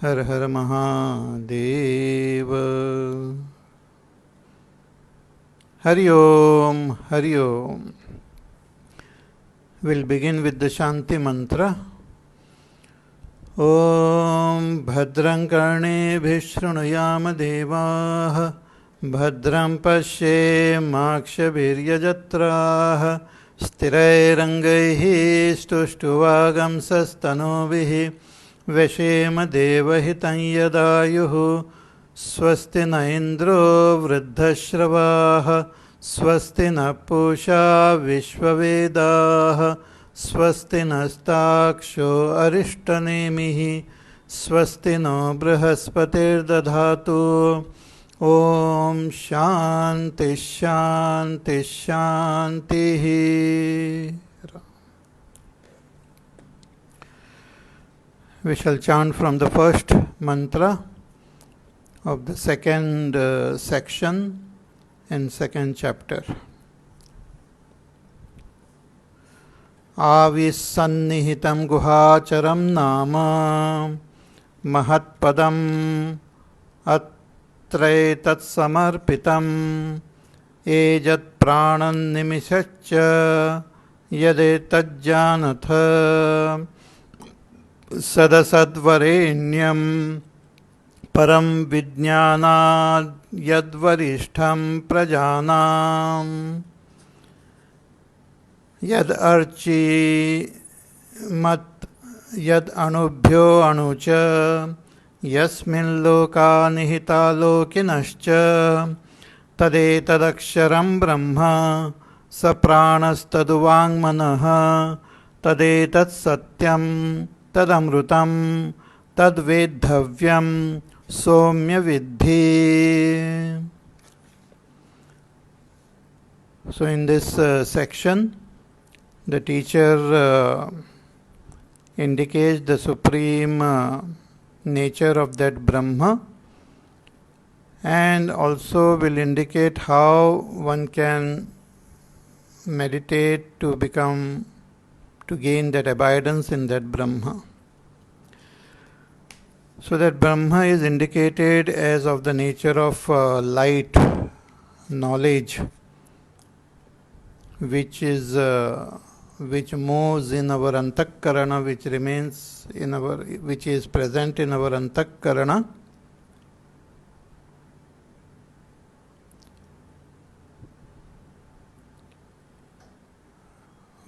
Har Har Mahadev. Hari Om, Hari Om. We'll begin with the Shanti mantra. Om Bhadram Karnebhih Shrunuyama Devaah Bhadram Pashyemakshabhiryajatraah Stirairangaihi Stushtuvagamsastanubhih Veshema Devahitam Yadayuh Swasti na Indro Vruddhashravah Swasti na Pusha Vishwavedah Swasti nastaksho arishtanemihi Swasti no Brahaspatir dadhatu Om Shanti Shanti Shanti. We shall chant from the first mantra of the second section in second chapter. Avissannihitam guhacharam nama mahatpadam atraitat samarpitam ejat pranan nimisaccha yadetajjanatha sadasadvarenyam param vijnanad yadvarishtham prajanam yad archi mat yad anubhyo anucha yasmin loka nihita lokinascha tadetadaksharam brahma sapranastaduvang manaha tadetat satyam tadamrutam tadvedhavyam somya vidhi. So in this section, the teacher indicates the supreme nature of that Brahma, and also will indicate how one can meditate to gain that abidance in that Brahma. So that Brahma is indicated as of the nature of light, knowledge, which moves in our antakarana, which is present in our antakarana.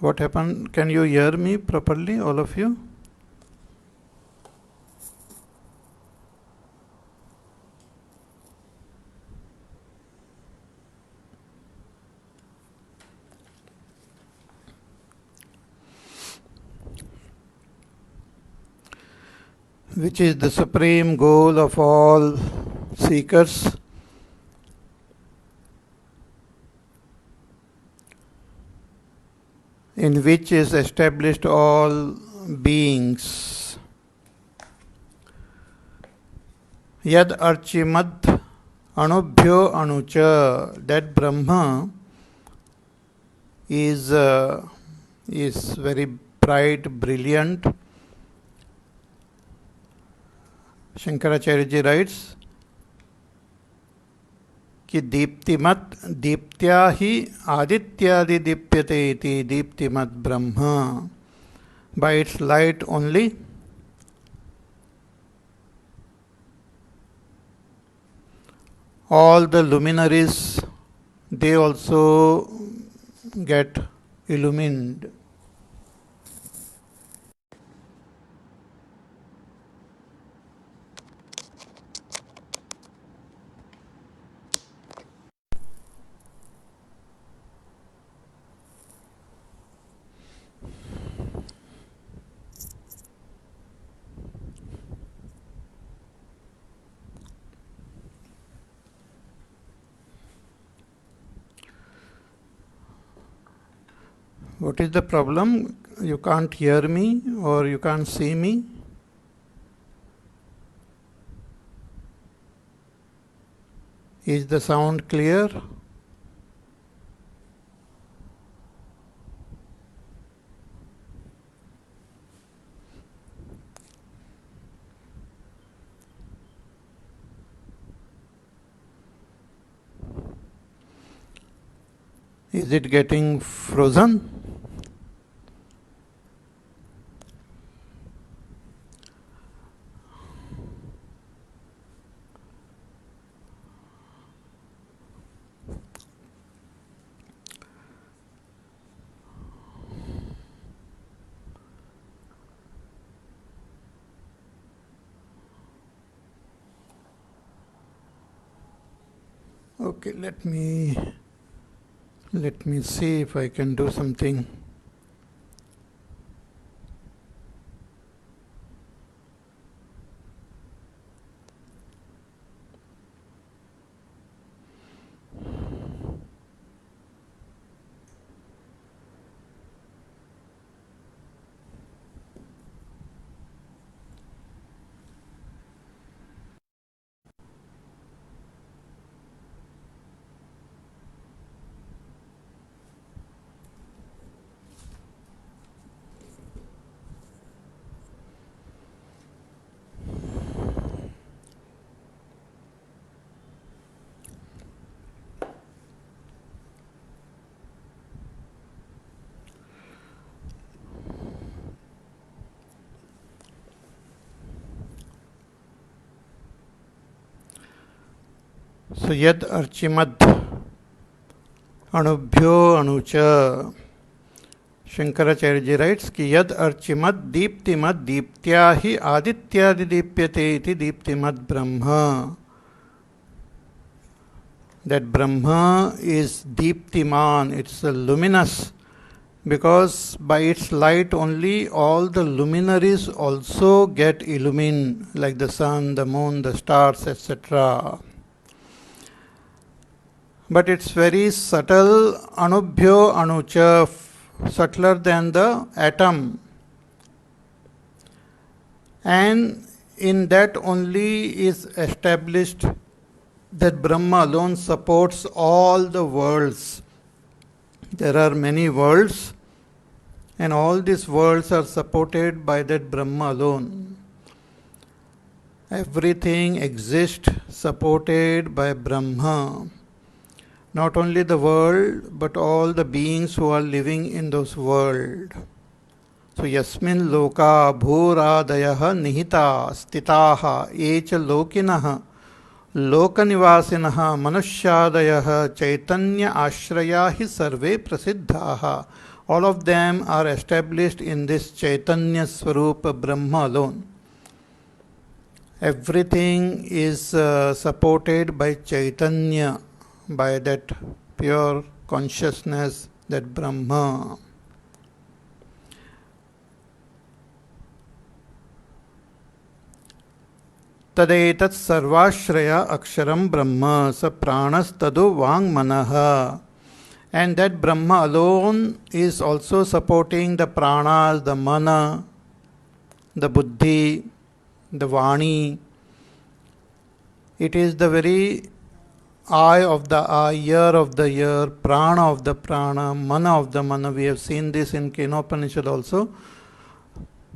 What happened? Can you hear me properly, all of you? Which is the supreme goal of all seekers. In which is established all beings. Yad archimad anubhyo anucha, that Brahma is very bright, brilliant. Shankaracharya ji writes कि दीप्तिमत दीप्त्या ही आदित्यादि दीप्यते इति दीप्तिमत ब्रह्म. By its light only all the luminaries, they also get illumined. What is the problem? You can't hear me or you can't see me? Is the sound clear? Is it getting frozen? Okay, let me see if I can do something. So yad archimad anubhyo anucha. Shankaracharya writes कि यद अर्चिमद दीप्तिमद दीप्त्या ही आदित्यादि दीप्यते इति दीप्तिमद ब्रह्म. That Brahma is deeptiman, it's luminous, because by its light only all the luminaries also get illumined, like the sun, the moon, the stars, etc. But it's very subtle, anubhyo anucha, subtler than the atom. And in that only is established that Brahma alone supports all the worlds. There are many worlds, and all these worlds are supported by that Brahma alone. Everything exists supported by Brahma. Not only the world, but all the beings who are living in those worlds. So, yasmin loka bhuradayah nihita stitaha echa lokinaha lokanivasinaha manusyadayah chaitanya ashrayahi sarve prasiddhaha. All of them are established in this Chaitanya Swarupa Brahma alone. Everything is supported by Chaitanya, by that pure consciousness, that Brahma. Tadetat sarvashraya aksharam Brahma sa pranas tadu vangmanaha. And that Brahma alone is also supporting the pranas, the mana, the buddhi, the vani. It is the very eye of the eye, ear of the ear, prana of the prana, mana of the mana. We have seen this in Upanishad also.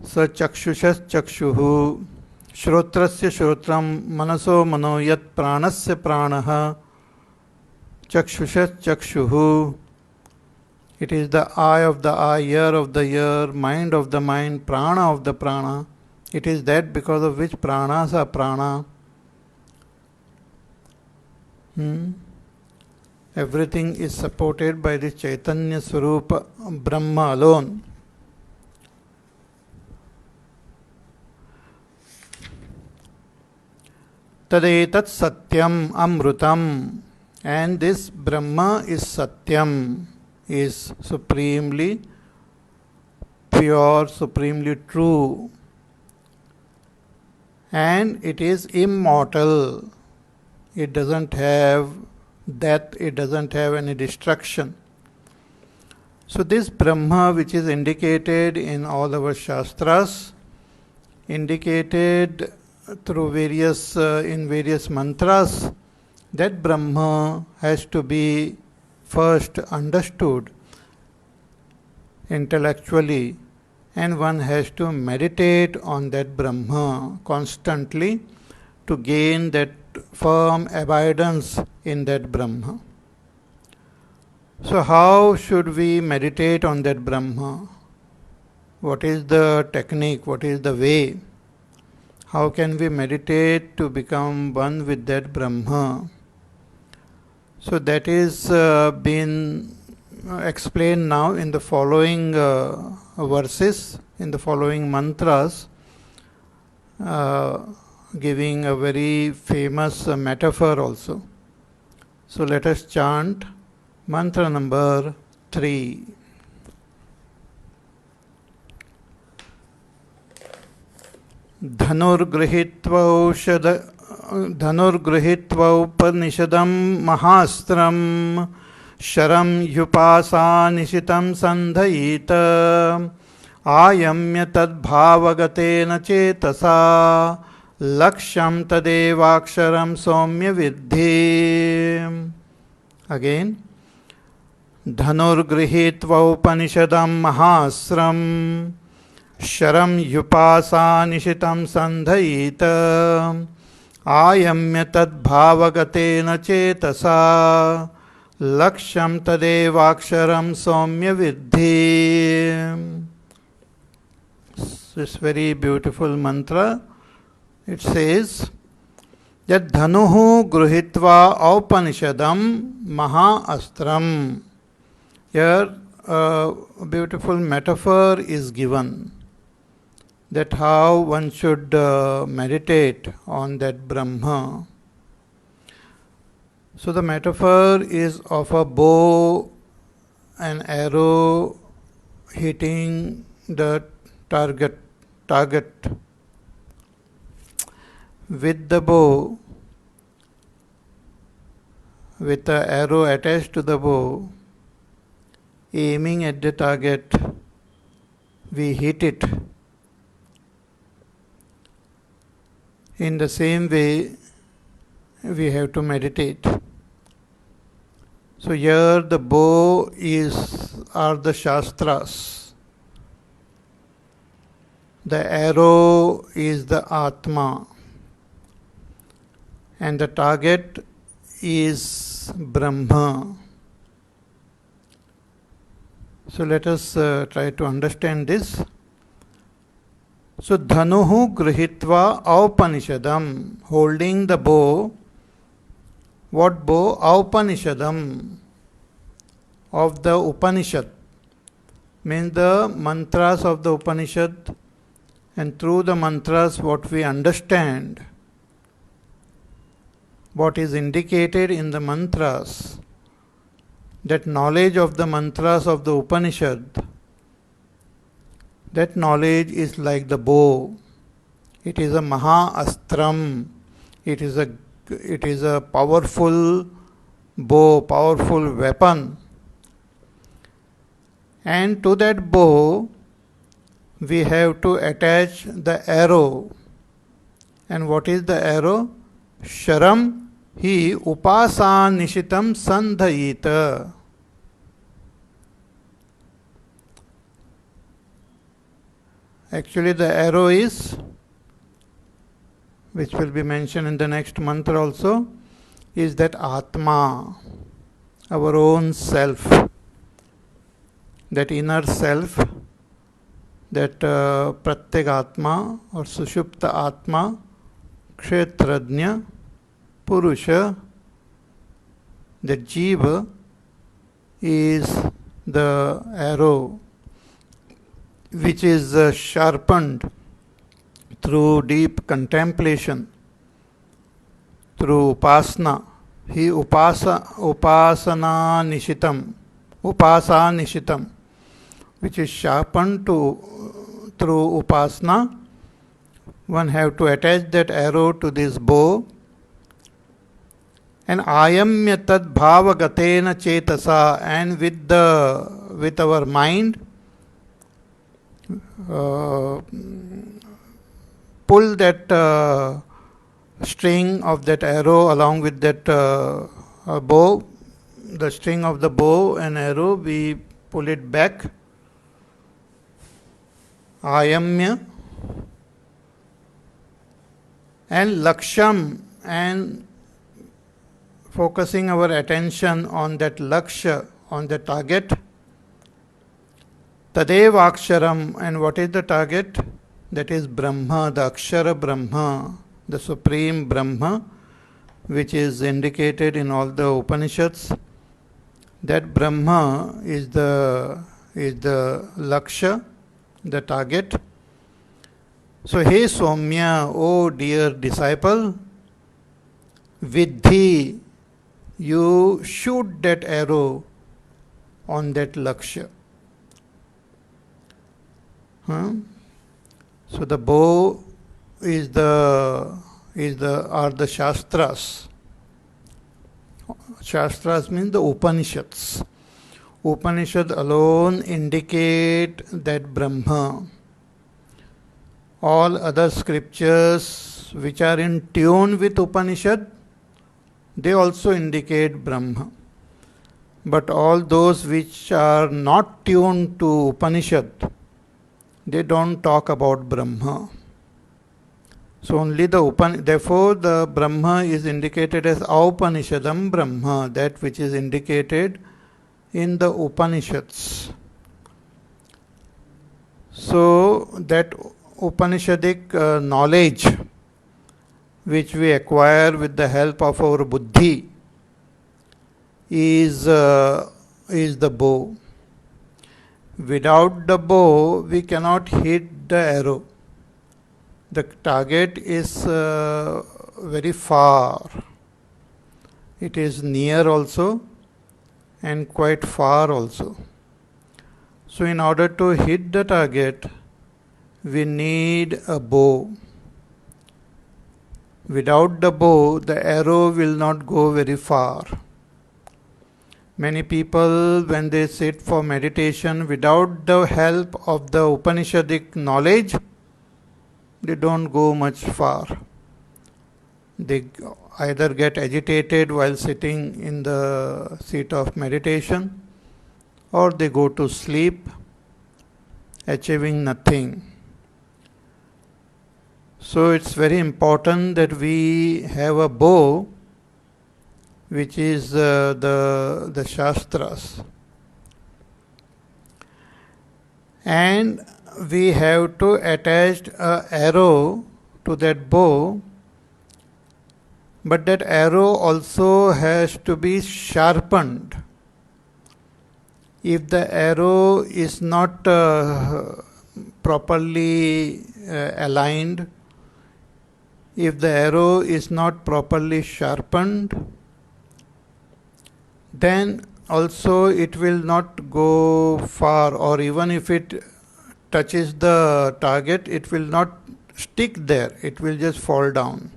Sa chakshushas chakshuhu, shrotrasya shrotram, manaso mano yat pranasya pranaha, chakshushas chakshuhu. It is the eye of the eye, ear of the ear, mind of the mind, prana of the prana. It is that because of which pranas are prana. Everything is supported by the Chaitanya Swarupa Brahma alone. Tadetat satyam amrutam. And this Brahma is satyam, is supremely pure, supremely true. And it is immortal. It doesn't have death, it doesn't have any destruction. So this Brahma, which is indicated in all our Shastras, indicated through various mantras, that Brahma has to be first understood intellectually, and one has to meditate on that Brahma constantly to gain that firm abidance in that Brahma. So how should we meditate on that Brahma? What is the technique? What is the way? How can we meditate to become one with that Brahma? So that is been explained now in the following verses, in the following mantras, giving a very famous metaphor also. So let us chant mantra number 3. धनुर्गृहीत्वौपनिषदं महास्त्रं शरं ह्युपासानिशितं सन्धयेत आयम्य तद्भावगतेन चेतसा लक्ष्यं तदेवाक्षरं सौम्य विद्धि. Again. धनुर्गृहीत्वौपनिषदं महास्त्रं शरं ह्युपासानिशितं सन्धयेत आयम्य तद्भावगतेन चेतसा लक्ष्यं तदेवाक्षरं सौम्य विद्धि. This very beautiful mantra. It says that dhanuhu gruhitva aupanishadam mahaastram. Here a beautiful metaphor is given, that how one should meditate on that Brahma. So the metaphor is of a bow, an arrow hitting the target. With the bow, with the arrow attached to the bow, aiming at the target, we hit it. In the same way, we have to meditate. So here the bow are the Shastras. The arrow is the Atma. And the target is Brahma. So let us try to understand this. So dhanuhu grihitva aupanishadam, holding the bow. What bow? Aupanishadam, of the Upanishad, means the mantras of the Upanishad, and through the mantras what we understand, what is indicated in the mantras, that knowledge of the mantras of the Upanishad, that knowledge is like the bow. It is a maha-astram. It is a powerful bow, powerful weapon. And to that bow, we have to attach the arrow. And what is the arrow? Sharam hi upasanishitam sandhayita. Actually, the arrow is, which will be mentioned in the next mantra also, is that Atma, our own self, that inner self, that Pratyek Atma or Sushupta Atma, Kshetrajna, Purusha, the Jiva is the arrow which is sharpened through deep contemplation, through upasana. He upasana nishitam, which is sharpened through upasana. One have to attach that arrow to this bow. And ayamya tad bhava gatena chetasa, and with our mind, pull that string of that arrow along with that bow, the string of the bow and arrow, we pull it back. Ayamya and laksham, and focusing our attention on that laksha, on the target. Tadev Aksharam, and what is the target? That is Brahma, the Akshara Brahma, the Supreme Brahma, which is indicated in all the Upanishads. That Brahma is the Laksha, the target. So, hey Soumya, oh dear disciple, Vidhi, you shoot that arrow on that Laksha. So the bow are the Shastras. Shastras means the Upanishads. Upanishads alone indicate that Brahma. All other scriptures which are in tune with Upanishad, they also indicate Brahma. But all those which are not tuned to Upanishad, they don't talk about Brahma. So only therefore the Brahma is indicated as Aupanishadam Brahma, that which is indicated in the Upanishads. So that Upanishadic knowledge which we acquire with the help of our buddhi is the bow. Without the bow, we cannot hit the arrow. The target is very far. It is near also and quite far also. So in order to hit the target, we need a bow. Without the bow, the arrow will not go very far. Many people, when they sit for meditation without the help of the Upanishadic knowledge, they don't go much far. They either get agitated while sitting in the seat of meditation, or they go to sleep, achieving nothing. So it's very important that we have a bow, which is the Shastras. And we have to attach an arrow to that bow, but that arrow also has to be sharpened. If the arrow is not properly aligned, if the arrow is not properly sharpened, then also it will not go far, or even if it touches the target, it will not stick there, it will just fall down.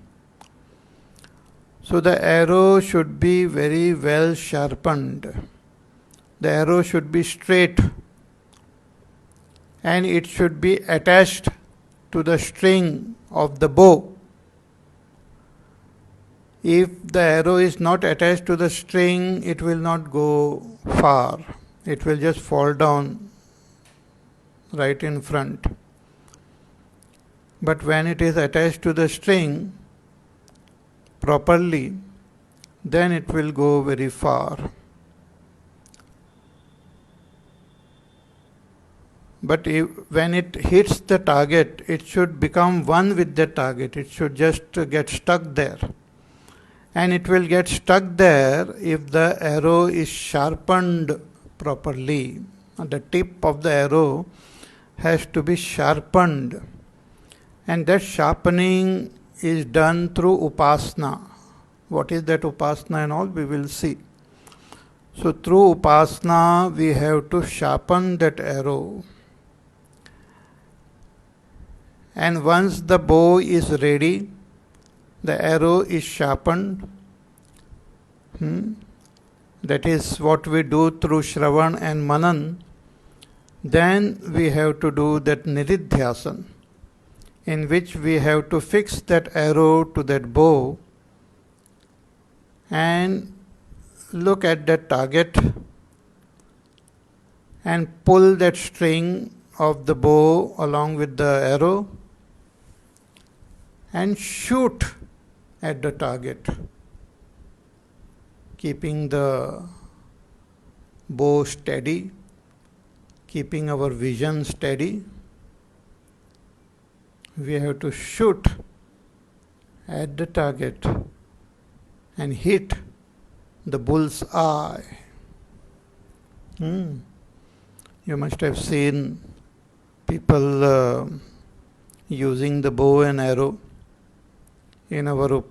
So the arrow should be very well sharpened. The arrow should be straight, and it should be attached to the string of the bow. If the arrow is not attached to the string, it will not go far. It will just fall down right in front. But when it is attached to the string properly, then it will go very far. But when it hits the target, it should become one with the target. It should just get stuck there. And it will get stuck there if the arrow is sharpened properly. The tip of the arrow has to be sharpened. And that sharpening is done through upasana. What is that upasana and all? We will see. So through upasana, we have to sharpen that arrow. And once the bow is ready, the arrow is sharpened. That is what we do through Shravan and Manan. Then we have to do that Nididhyasan, in which we have to fix that arrow to that bow and look at that target and pull that string of the bow along with the arrow and shoot at the target, keeping the bow steady, keeping our vision steady. We have to shoot at the target and hit the bull's eye. You must have seen people using the bow and arrow in our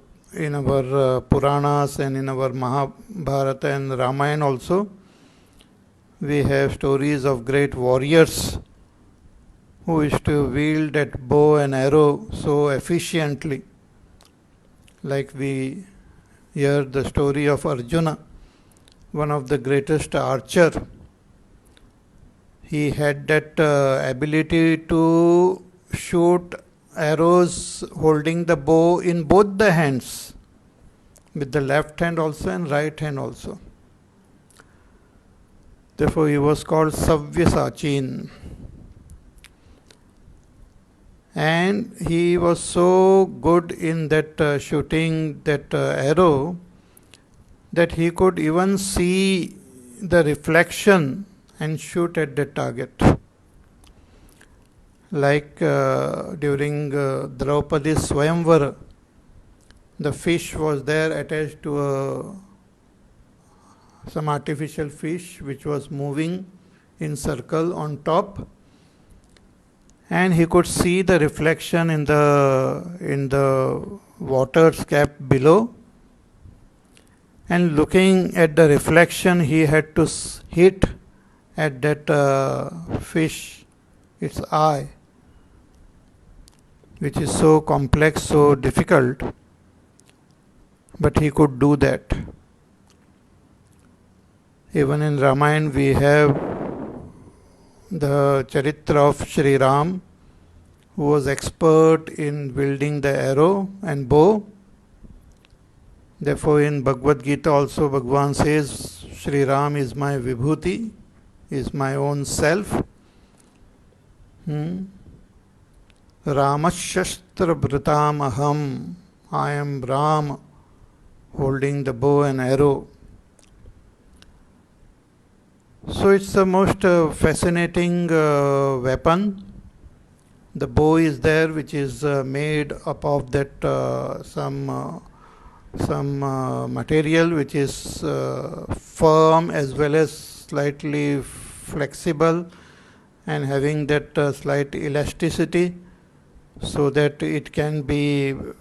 Puranas and in our Mahabharata and Ramayana also. We have stories of great warriors who used to wield that bow and arrow so efficiently. Like we hear the story of Arjuna, one of the greatest archer. He had that ability to shoot arrows holding the bow in both the hands, with the left hand also and right hand also. Therefore he was called Savyasachin. And he was so good in that shooting that arrow that he could even see the reflection and shoot at the target. Like during Draupadi's Swayamvara, the fish was there attached to some artificial fish which was moving in circle on top, and he could see the reflection in the water's cap below, and looking at the reflection he had to hit at that fish its eye, which is so complex, so difficult, but he could do that. Even in Ramayana we have the charitra of Sri Ram, who was expert in wielding the arrow and bow. Therefore in Bhagavad Gita also Bhagavan says, Sri Ram is my vibhuti, is my own self. Ramashastra Bhritam Aham, I am Ram, holding the bow and arrow. So it's the most fascinating weapon. The bow is there, which is made up of that some material which is firm as well as slightly flexible and having that slight elasticity, so that it can bend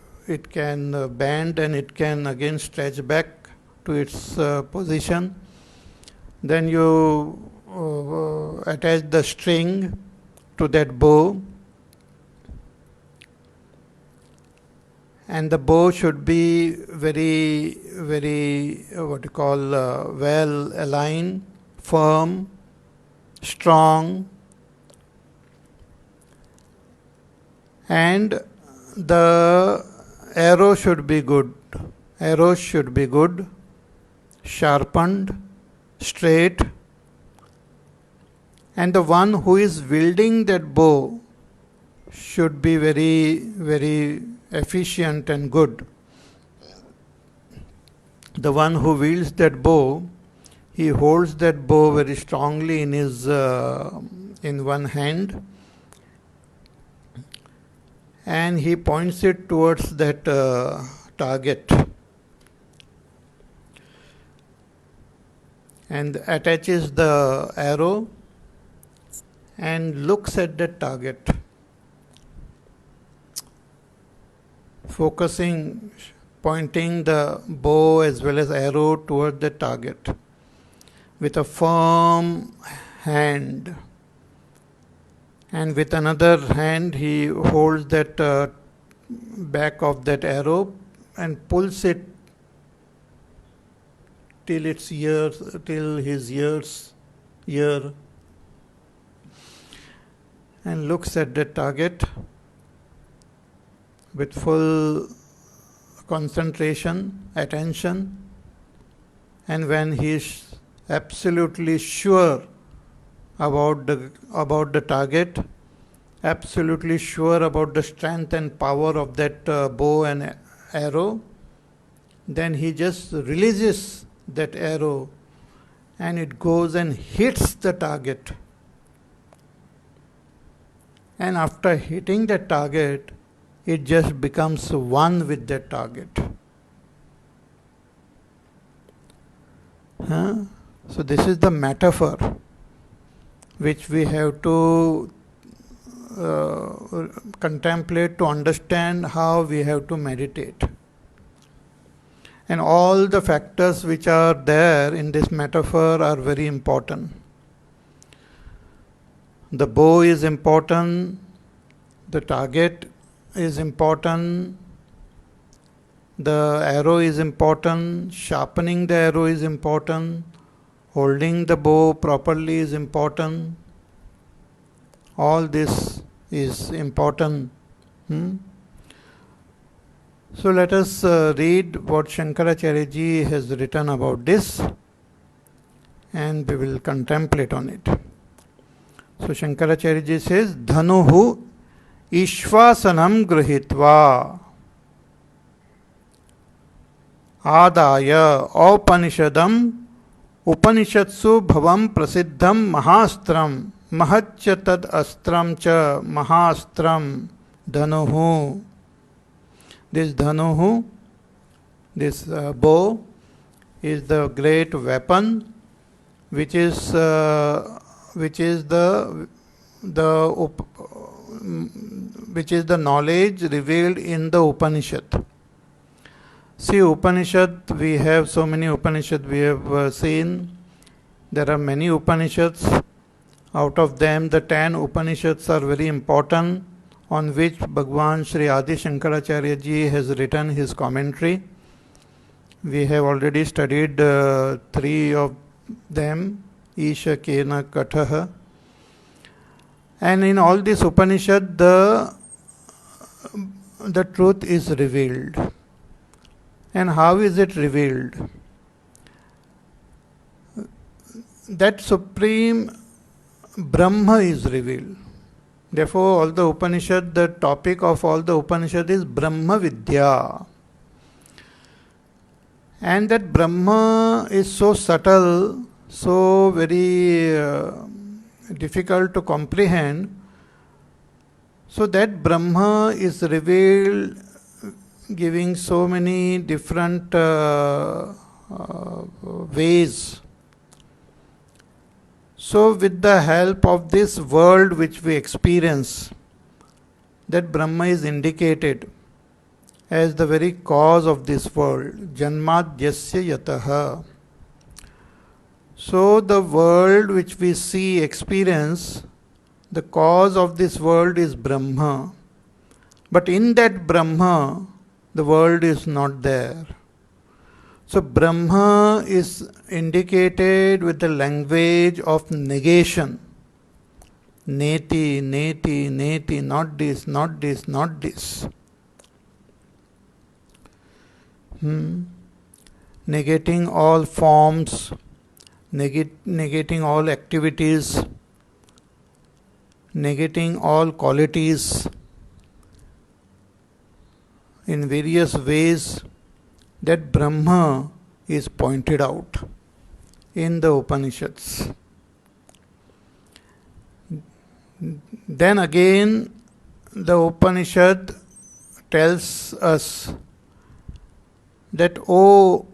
and it can again stretch back to its position. Then you attach the string to that bow, and the bow should be very, very well aligned, firm, strong, and the arrow should be good. Arrows should be good, sharpened, straight, and the one who is wielding that bow should be very, very efficient and good. The one who wields that bow, he holds that bow very strongly in his in one hand, and he points it towards that target and attaches the arrow and looks at the target, focusing, pointing the bow as well as arrow toward the target with a firm hand, and with another hand he holds that back of that arrow and pulls it till his ear, and looks at the target with full concentration, attention, and when he is absolutely sure about the target, absolutely sure about the strength and power of that bow and arrow, then he just releases that arrow and it goes and hits the target. And after hitting the target, it just becomes one with the target. So this is the metaphor which we have to contemplate to understand how we have to meditate. And all the factors which are there in this metaphor are very important. The bow is important, the target is important, the arrow is important, sharpening the arrow is important, holding the bow properly is important. All this is important. So let us read what Shankaracharya ji has written about this, and we will contemplate on it. So Shankaracharya ji says, Dhanuhu Ishvasanam Grihitva Adaya Upanishadam Upanishatsu Bhavam Prasiddham Mahastram Mahaccha Tad Astram Cha Mahastram Dhanuhu. This Dhanuhu, this bow, is the great weapon which is the knowledge revealed in the Upanishad. See, Upanishad, we have so many Upanishads we have seen. There are many Upanishads. Out of them, the 10 Upanishads are very important, on which Bhagwan Sri Adi Shankaracharya ji has written his commentary. We have already studied 3 of them, Isha Kena Kathaha. And in all this Upanishad, the truth is revealed. And how is it revealed? That Supreme Brahma is revealed. Therefore, all the Upanishad, the topic of all the Upanishad is Brahma Vidya. And that Brahma is so subtle, so very difficult to comprehend. So that Brahma is revealed giving so many different ways. So with the help of this world which we experience, that Brahma is indicated as the very cause of this world. Janmadyasya yataha. So the world which we see, experience, the cause of this world is Brahma. But in that Brahma, the world is not there. So Brahma is indicated with the language of negation. Neti, neti, neti, not this, not this, not this. Negating all forms, negating all activities, negating all qualities. In various ways, that Brahma is pointed out in the Upanishads. Then again, the Upanishad tells us that, O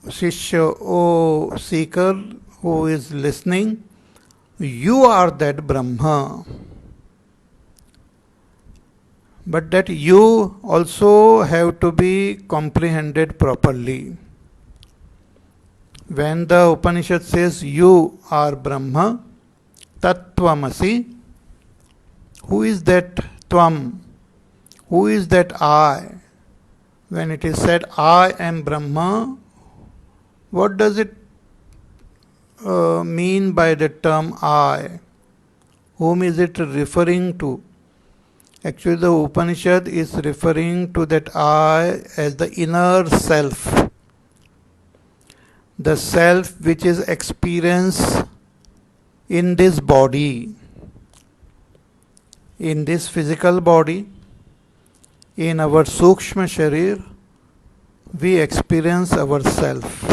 Shishya, O seeker who is listening, you are that Brahma. But that you also have to be comprehended properly. When the Upanishad says you are Brahma, Tattvamasi, who is that Tvam? Who is that I? When it is said I am Brahma, what does it mean by the term I? Whom is it referring to? Actually, the Upanishad is referring to that I as the inner self. The self which is experienced in this body, in this physical body, in our Sukshma Sharir, we experience ourself.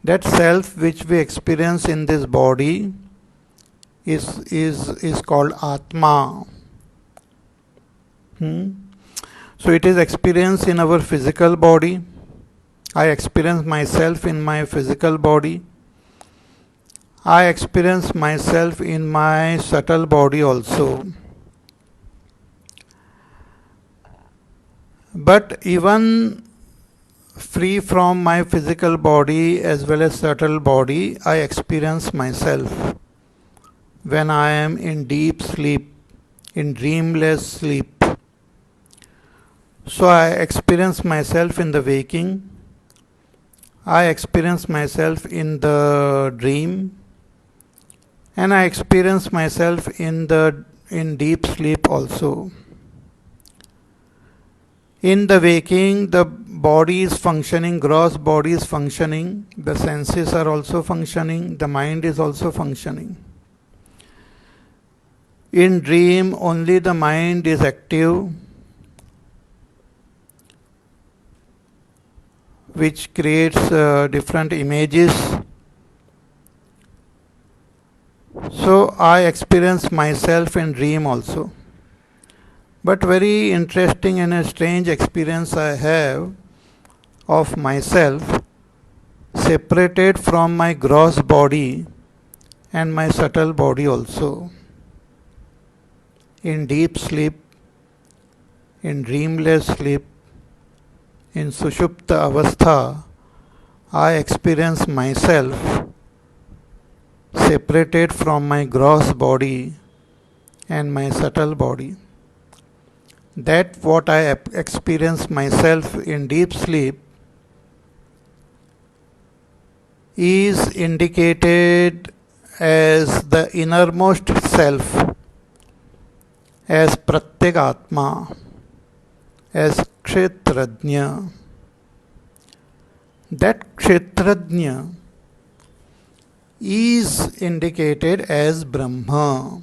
That self which we experience in this body is called Atma. So it is experienced in our physical body. I experience myself in my physical body. I experience myself in my subtle body also. But even free from my physical body as well as subtle body, I experience myself when I am in deep sleep, in dreamless sleep. So I experience myself in the waking, I experience myself in the dream, and I experience myself in deep sleep also. In the waking, the body is functioning, gross body is functioning, the senses are also functioning, the mind is also functioning. In dream, only the mind is active, which creates different images. So I experience myself in dream also. But very interesting and a strange experience I have of myself separated from my gross body and my subtle body also. In deep sleep, in dreamless sleep, in Sushupta Avastha, I experience myself separated from my gross body and my subtle body. That what I experience myself in deep sleep is indicated as the innermost self, as Pratyagatma, as Kshetrajna. That Kshetrajna is indicated as Brahma.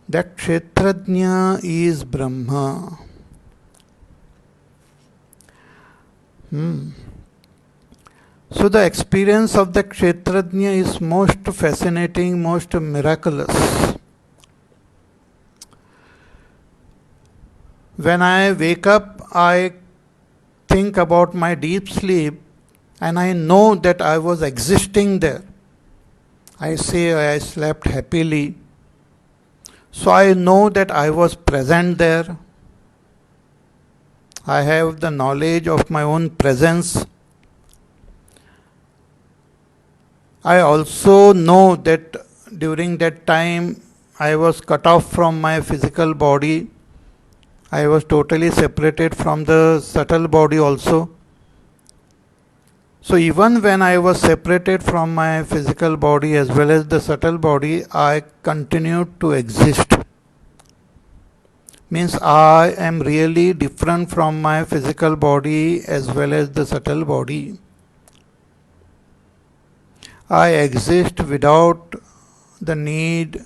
That Kshetrajna is Brahma. So the experience of the Kshetrajna is most fascinating, most miraculous. When I wake up, I think about my deep sleep and I know that I was existing there. I say I slept happily. So I know that I was present there. I have the knowledge of my own presence. I also know that during that time I was cut off from my physical body. I was totally separated from the subtle body also. So even when I was separated from my physical body as well as the subtle body, I continued to exist. Means I am really different from my physical body as well as the subtle body. I exist without the need,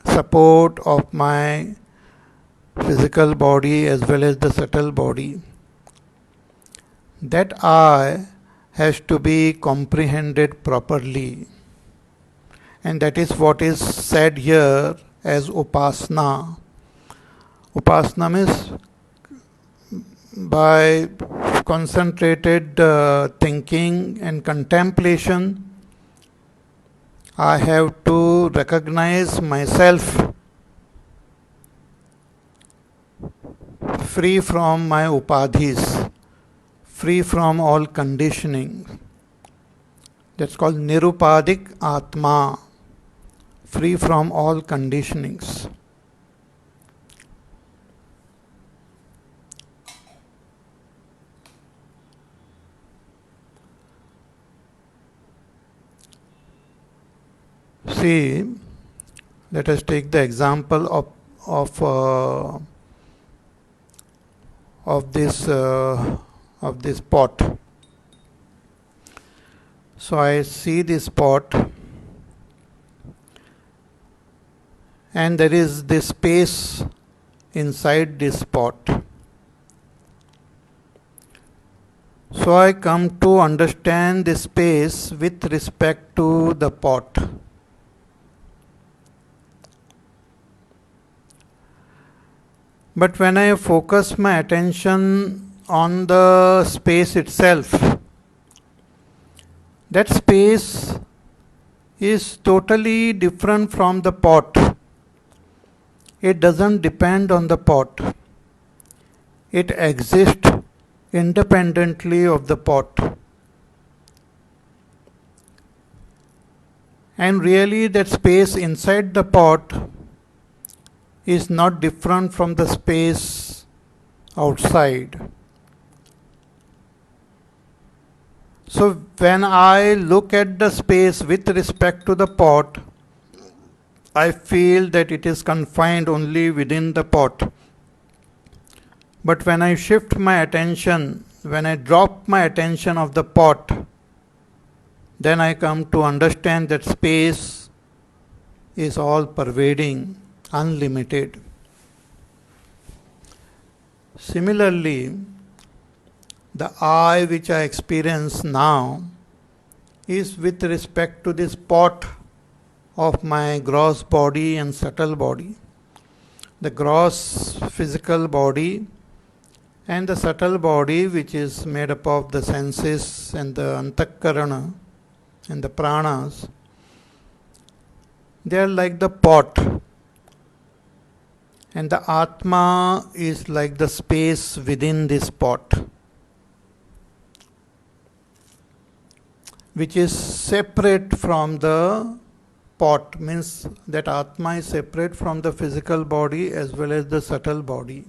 support of my physical body as well as the subtle body. That I has to be comprehended properly. And that is what is said here as upasana. Upasana means by concentrated thinking and contemplation, I have to recognize myself free from my upadhis, free from all conditioning. That's called Nirupadik Atma, free from all conditionings. See, let us take the example of this pot. So I see this pot, and there is this space inside this pot. So I come to understand the space with respect to the pot. But when I focus my attention on the space itself, that space is totally different from the pot. It doesn't depend on the pot. It exists independently of the pot. And really, that space inside the pot is not different from the space outside. So when I look at the space with respect to the pot, I feel that it is confined only within the pot. But when I shift my attention, when I drop my attention of the pot, then I come to understand that space is all pervading, unlimited. Similarly, the I which I experience now is with respect to this pot of my gross body and subtle body. The gross physical body and the subtle body, which is made up of the senses and the antakarana and the pranas, they are like the pot. And the Atma is like the space within this pot, which is separate from the pot, means that Atma is separate from the physical body as well as the subtle body.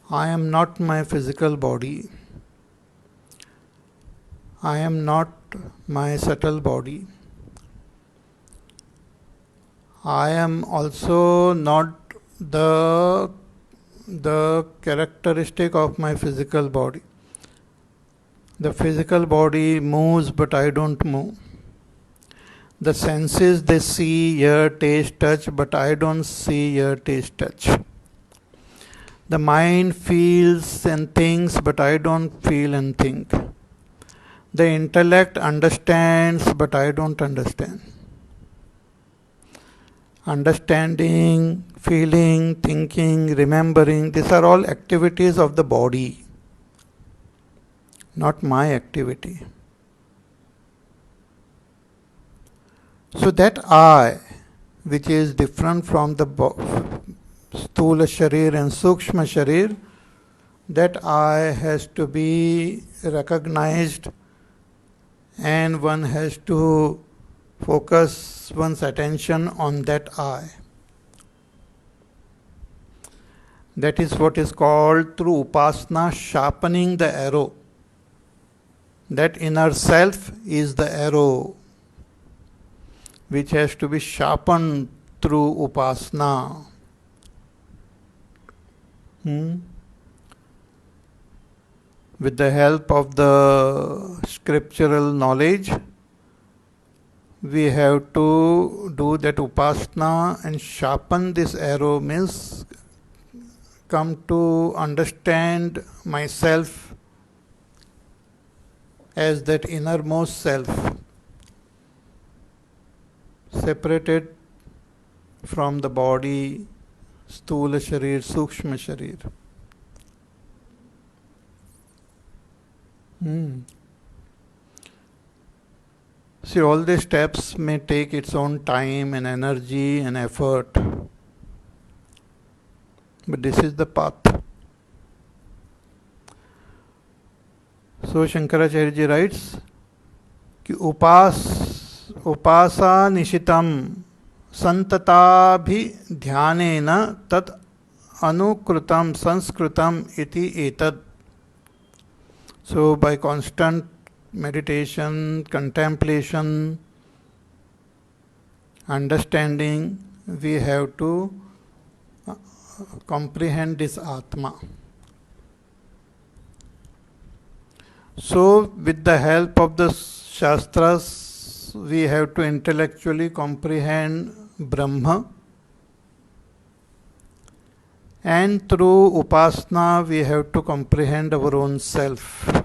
I am not my physical body. I am not my subtle body. I am also not the characteristic of my physical body. The physical body moves, but I don't move. The senses, they see, hear, taste, touch, but I don't see, hear, taste, touch. The mind feels and thinks, but I don't feel and think. The intellect understands, but I don't understand. Understanding, feeling, thinking, remembering, these are all activities of the body, not my activity. So that I, which is different from the Sthula Sharir and Sukshma Sharir, that I has to be recognized, and one has to focus one's attention on that I. That is what is called through upasana sharpening the arrow. That inner self is the arrow which has to be sharpened through upasana. With the help of the scriptural knowledge, we have to do that upasana and sharpen this arrow, means come to understand myself as that innermost self, separated from the body, Sthula Sharir, Sukshma Sharir. See, all these steps may take its own time and energy and effort, but this is the path. So Shankaracharya ji writes, कि उपासा निशितम संतताभि ध्यानेन तत् अनुकृतम संस्कृतम इति एतद्. So by constant meditation, contemplation, understanding, we have to comprehend this Atma. So with the help of the Shastras, we have to intellectually comprehend Brahma, And through upasana, we have to comprehend our own self.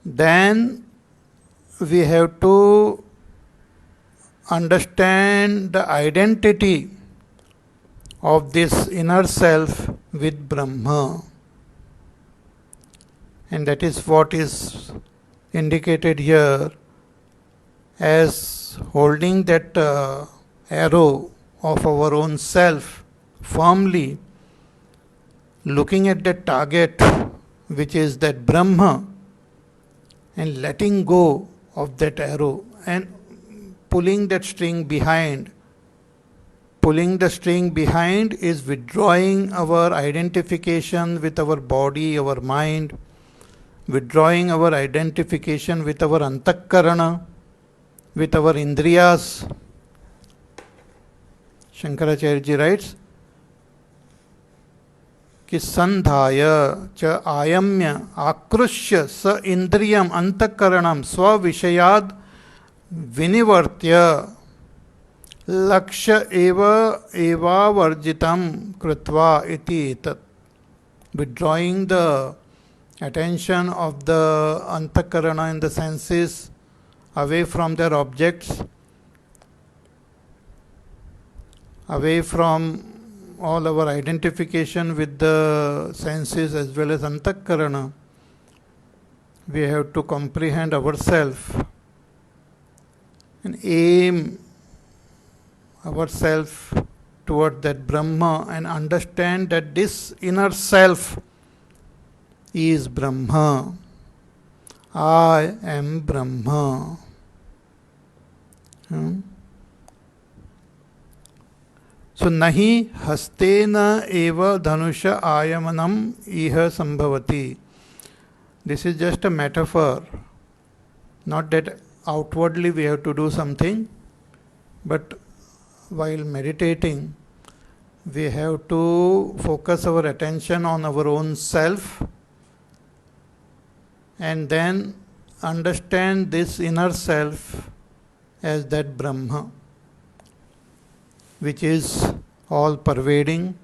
Then we have to understand the identity of this inner self with Brahma. And that is what is indicated here as holding that arrow of our own self firmly, looking at the target, which is that Brahma, and letting go of that arrow and pulling that string behind. Pulling the string behind is withdrawing our identification with our body, our mind, withdrawing our identification with our antakarana, with our indriyas. Shankaracharya ji writes, कि संधाय च आयम्य आकृष्य स इंद्रियम अंतःकरणम स्व-विषयाद विनिवर्त्य लक्ष्य एवावर्जितम कृत्वा इति एतत्. Withdrawing the attention of the antakarana in the senses away from their objects, away from all our identification with the senses as well as antakarana, we have to comprehend ourselves and aim ourselves toward that Brahma and understand that this inner self is Brahma. I am Brahma. So nahi hastena eva dhanusha ayamanam iha sambhavati. This is just a metaphor. Not that outwardly we have to do something, but while meditating, we have to focus our attention on our own self and then understand this inner self as that Brahma, which is all pervading,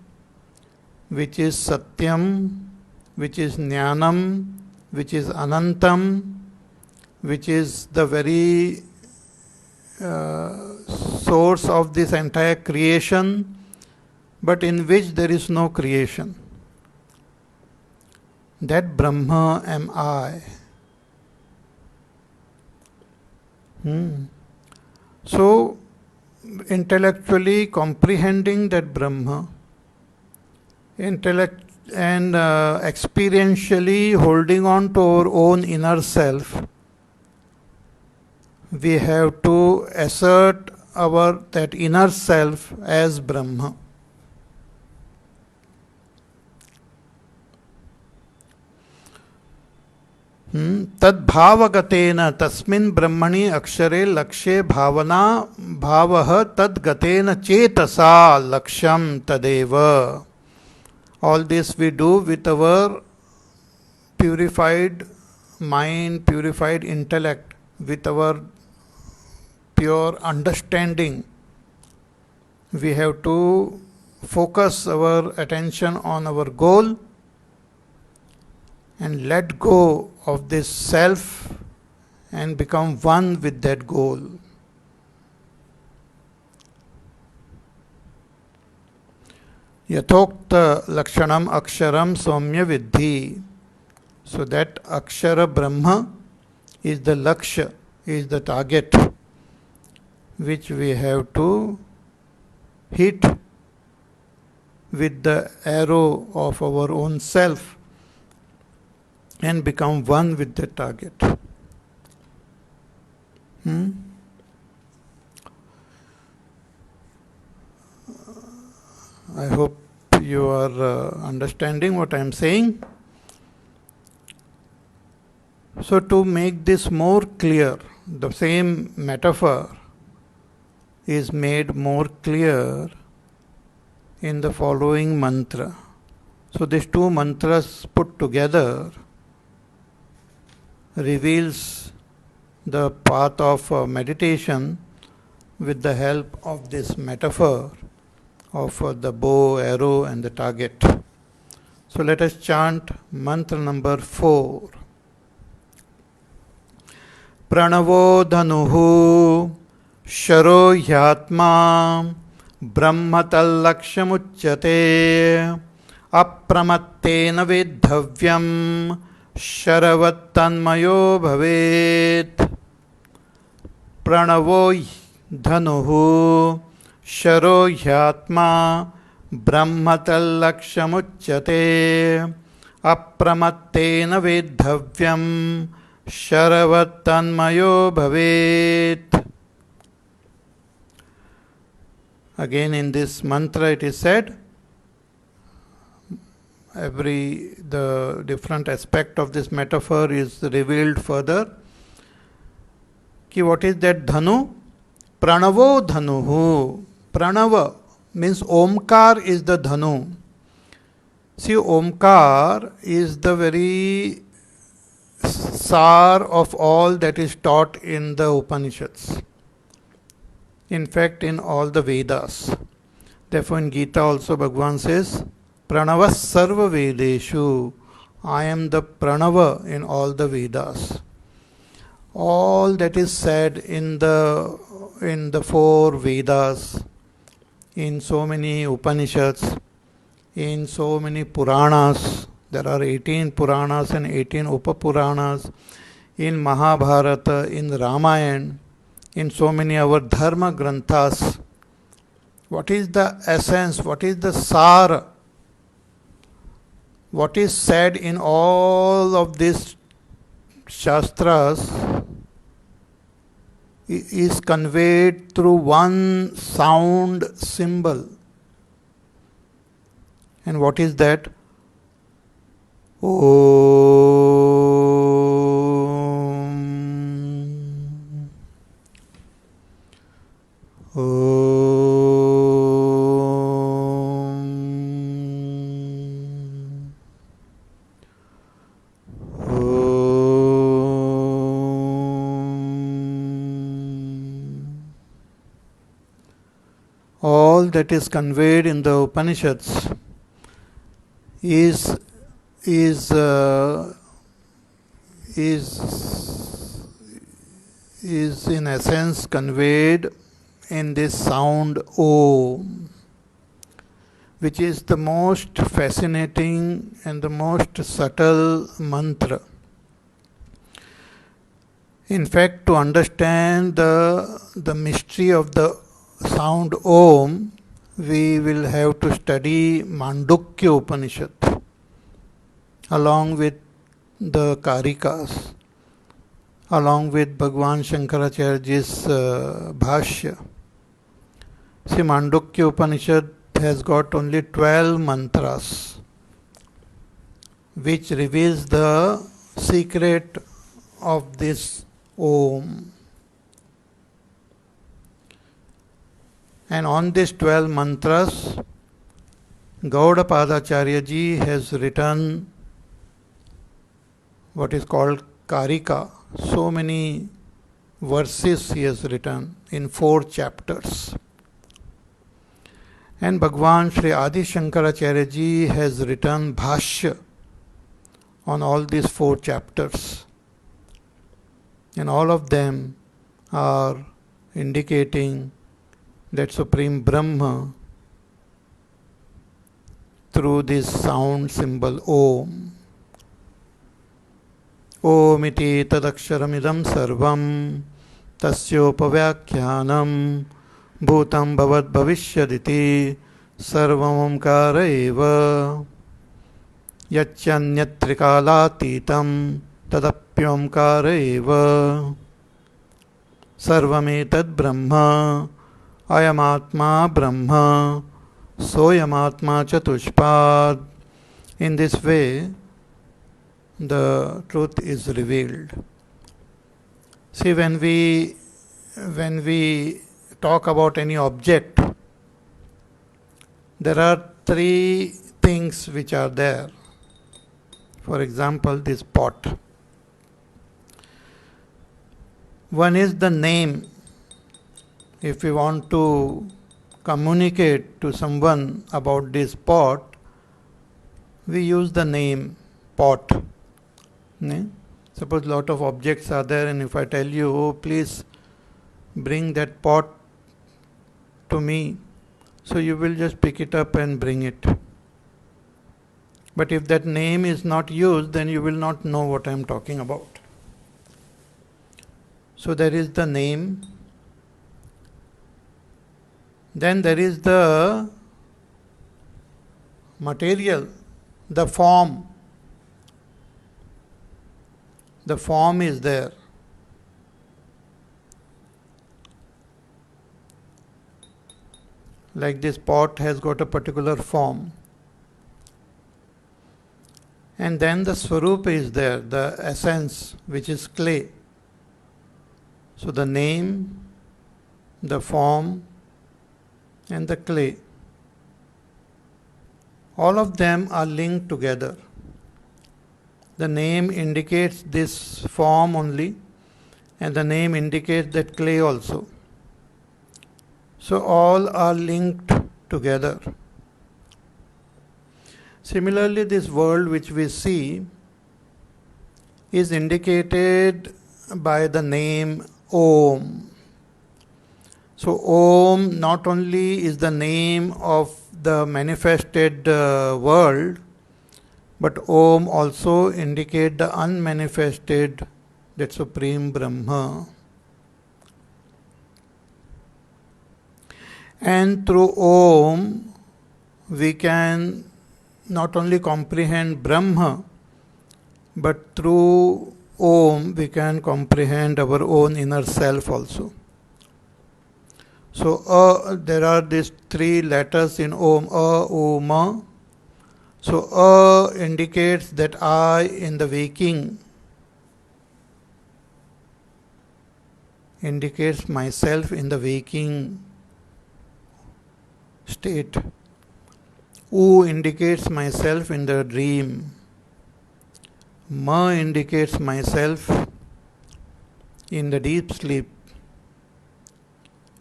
which is Satyam, which is Jnanam, which is Anantam, which is the very source of this entire creation, but in which there is no creation. That Brahma am I. So, intellectually comprehending that Brahma, intellect and experientially holding on to our own inner self, we have to assert that inner self as Brahma. तद भावगतेन तस्मिन् ब्रह्मणि अक्षरे लक्ष्ये भावना भावः तद गतेन चेतसा लक्ष्यम तदेव. All this we do with our purified mind, purified intellect, with our pure understanding. We have to focus our attention on our goal and let go of this self and become one with that goal. Yathokta lakshanam aksharam saumya viddhi. So that akshara Brahma is the lakshya, is the target which we have to hit with the arrow of our own self and become one with the target. I hope you are understanding what I am saying. So to make this more clear, the same metaphor is made more clear in the following mantra. So these two mantras put together reveals the path of meditation with the help of this metaphor of the bow, arrow and the target. So let us chant mantra number 4. Pranavo dhanuhu sharo hyatma brahmatallakshyamuchyate apramatena vidhavyam sharavattanmayo bhavet. Pranavo dhanuhu sharo hyatma brahmatallakshyamuchyate apramatena vidhavyam sharavattanmayo bhavet. Again in this mantra it is said, the different aspect of this metaphor is revealed further. Ki what is that dhanu? Pranavo dhanuhu. Pranava means Omkar is the dhanu. See, Omkar is the very sar of all that is taught in the Upanishads. In fact, in all the Vedas. Therefore, in Gita also Bhagavan says, Pranava sarva Vedeshu. I am the Pranava in all the Vedas. All that is said in the 4 Vedas, in so many Upanishads, in so many Puranas. There are 18 Puranas and 18 Upapuranas. In Mahabharata, in Ramayana, in so many our Dharma Granthas. What is the essence? What is the sar? What is said in all of these Shastras is conveyed through one sound symbol. And what is that? Om. Om. All that is conveyed in the Upanishads is in essence conveyed in this sound Om, which is the most fascinating and the most subtle mantra. In fact, to understand the mystery of the sound Om, we will have to study Mundaka Upanishad along with the Karikas, along with Bhagwan Shankaracharya's Bhashya. See, Mundaka Upanishad has got only 12 mantras, which reveals the secret of this Om. And on these 12 mantras, Gaudapadacharya ji has written what is called Karika. So many verses he has written in 4 chapters. And Bhagwan Sri Adi Shankaracharya ji has written Bhashya on all these 4 chapters. And all of them are indicating that Supreme Brahma through this sound symbol Om. Om iti tadaksharamidam sarvam tasyopavyakyanam bhutam bhavat bhavishyaditi sarvam omkara eva yachanyatrikalatītam tadapyomkara eva sarvametad brahma ayamatma brahma soyamatma chatushpad. In this way, the truth is revealed. See, when we talk about any object, there are 3 things which are there. For example, this pot. One is the name. if we want to communicate to someone about this pot, we use the name pot. Ne? Suppose lot of objects are there, and if I tell you, oh, please bring that pot to me, so you will just pick it up and bring it. But if that name is not used, then you will not know what I am talking about. So there is the name. Then there is the material, the form. The form is there. Like this pot has got a particular form. And then the Swarupa is there, the essence, which is clay. So the name, the form, and the clay, all of them are linked together. The name indicates this form only, and the name indicates that clay also. So all are linked together. Similarly, this world which we see is indicated by the name Om. So Om not only is the name of the manifested world, but Om also indicates the unmanifested, that Supreme Brahma. And through Om, we can not only comprehend Brahma, but through Om, we can comprehend our own inner self also. So, there are these three letters in Om, U, Ma. So, indicates that I in the waking, indicates myself in the waking state. U indicates myself in the dream. Ma indicates myself in the deep sleep.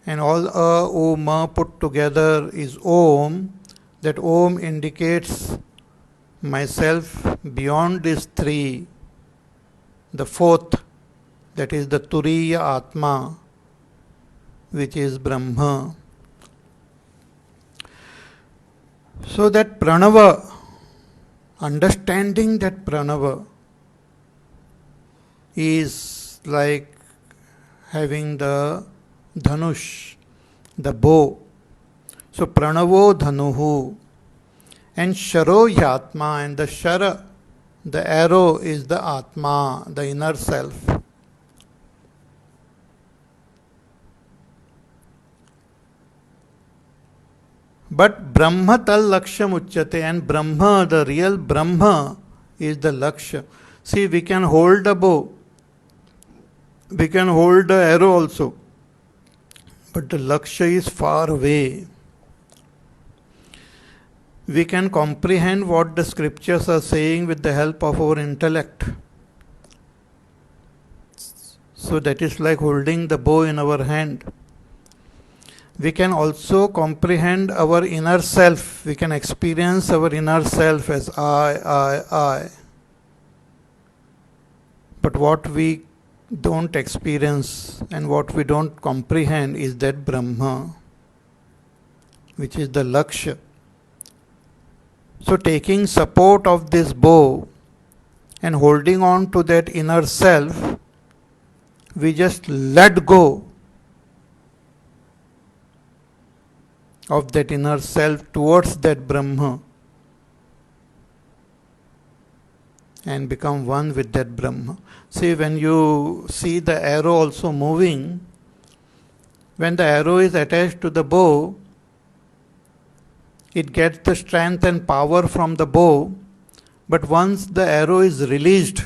And all U, Ma put together is Om. That Om indicates myself beyond these three. The fourth, that is the Turiya Atma, which is Brahma. So that Pranava, understanding that Pranava is like having the Dhanush, the bow. So Pranavo Dhanuhu, and Sharo Yatma, and the Shara, the arrow, is the Atma, the inner self. But Brahma tal Laksham Uchyate, and Brahma, the real Brahma, is the Lakshya. See, we can hold the bow, we can hold the arrow also, but the Lakshya is far away. We can comprehend what the scriptures are saying with the help of our intellect. So that is like holding the bow in our hand. We can also comprehend our inner self. We can experience our inner self as I. But what we don't experience and what we don't comprehend is that Brahma, which is the Lakshya. So taking support of this bow and holding on to that inner self, we just let go of that inner self towards that Brahma and become one with that Brahma. See, when you see the arrow also moving, when the arrow is attached to the bow, it gets the strength and power from the bow, but once the arrow is released,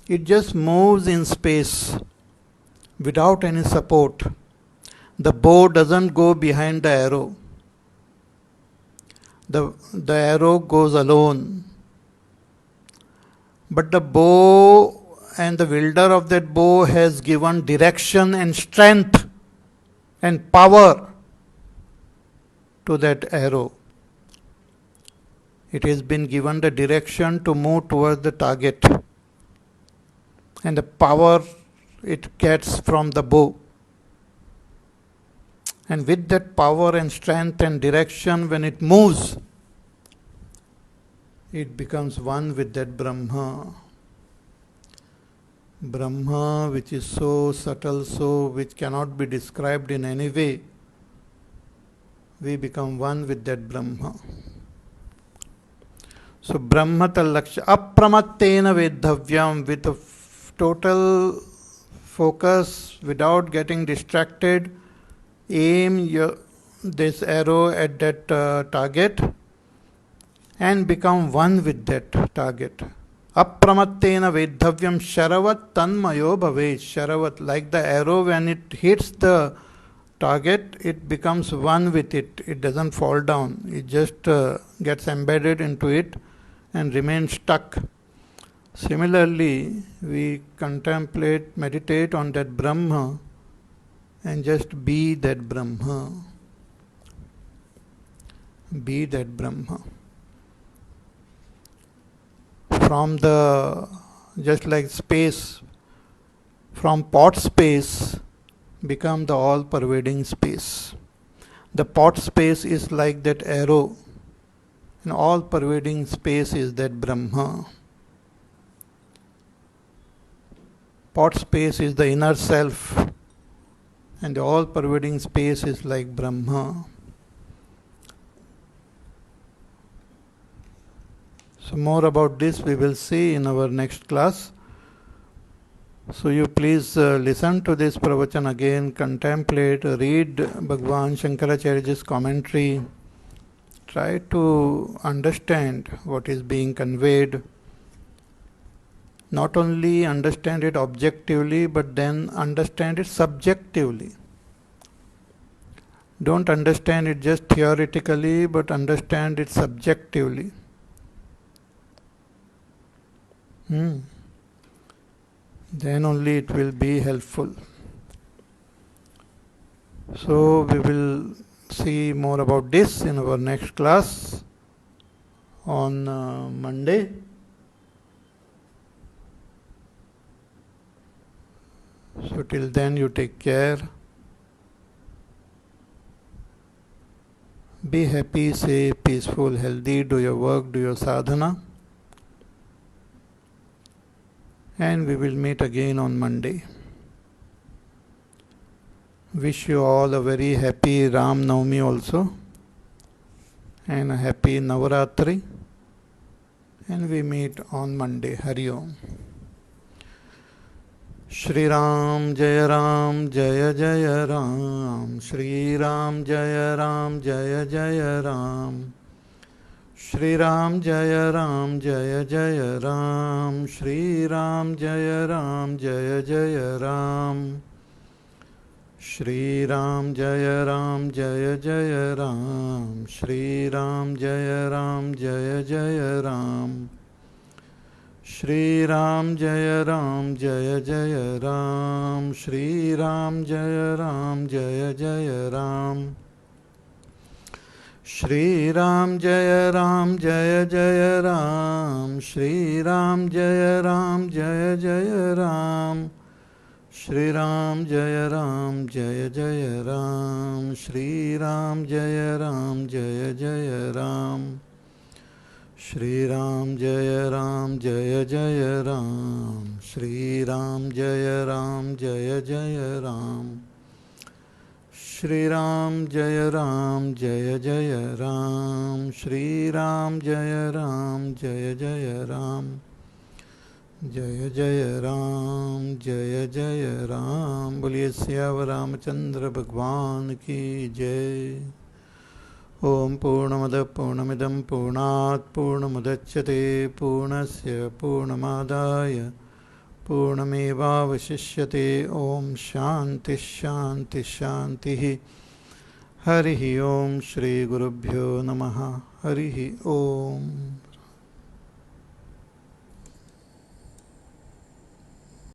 it just moves in space without any support. The bow doesn't go behind the arrow. The arrow goes alone. But the bow and the wielder of that bow has given direction and strength and power to that arrow. It has been given the direction to move towards the target, and the power it gets from the bow. And with that power and strength and direction, when it moves, it becomes one with that Brahma. Brahma, which is so subtle, so which cannot be described in any way, we become one with that Brahma. So Brahmata Laksha Apramattena Vedhavyam, with a total focus, without getting distracted, aim this arrow at that target and become one with that target. Apramattena Vedhavyam Sharavat Tanmayo Bhavet. Sharavat, like the arrow, when it hits the target, it becomes one with it. It doesn't fall down. It just gets embedded into it and remains stuck. Similarly, we contemplate, meditate on that Brahma and just be that Brahma. Be that Brahma. From the, just like space, from pot space, become the all-pervading space. The pot space is like that arrow, and all-pervading space is that Brahma. Pot space is the inner self, and the all-pervading space is like Brahma. So more about this we will see in our next class. So you please listen to this pravachan again, contemplate, read Bhagwan Shankaracharya's commentary, try to understand what is being conveyed. Not only understand it objectively, but then understand it subjectively. Don't understand it just theoretically, but understand it subjectively. Then only it will be helpful. So we will see more about this in our next class on Monday. So till then you take care. Be happy, safe, peaceful, healthy, do your work, do your sadhana. And we will meet again on Monday. Wish you all a very happy Ram Navami also, and a happy Navaratri. And we meet on Monday. Hari Om. Shri Ram Jaya Ram Jaya Jaya Ram. Shri Ram Jaya Ram Jaya Jaya Ram. Shri Ram Jaya Ram Jaya Jaya Ram. Shri Ram Jaya Ram Jaya Jaya Ram. Shri Ram Jaya Ram Jaya Jaya Ram. Shri Ram Jaya Ram Jaya Jaya Ram. Shri Ram Jaya Ram Jaya Jaya Ram. Shri Ram Jaya Ram Jaya Jaya Ram. Shri Ram Jaya Ram Jaya Jaya Ram. Shri Ram Jaya Ram Jaya Jaya Ram. Shri Ram Jaya Ram Jaya Jaya Ram. Shri Ram Jaya Ram Jaya Jaya Ram. Shri Ram Jaya Ram Jaya Jaya Ram. Shri Ram Jaya Ram Jaya Jaya Ram. Shri Ram Jaya Ram Jaya Jaya Ram. Shri Ram Jaya Ram Jaya Jaya Ram. Jaya Jaya Ram Jaya Jaya Ram. Boliye Syavar Ramachandra Bhagwan ki Jai. Om Purnamada Purnamidam Purnat Purnamudachyate Purnasya Purnamadaya Purnamevavashishyate. Om Shanti Shanti Shanti. Harihi Om Shri Gurubhyo Namaha. Harihi Om.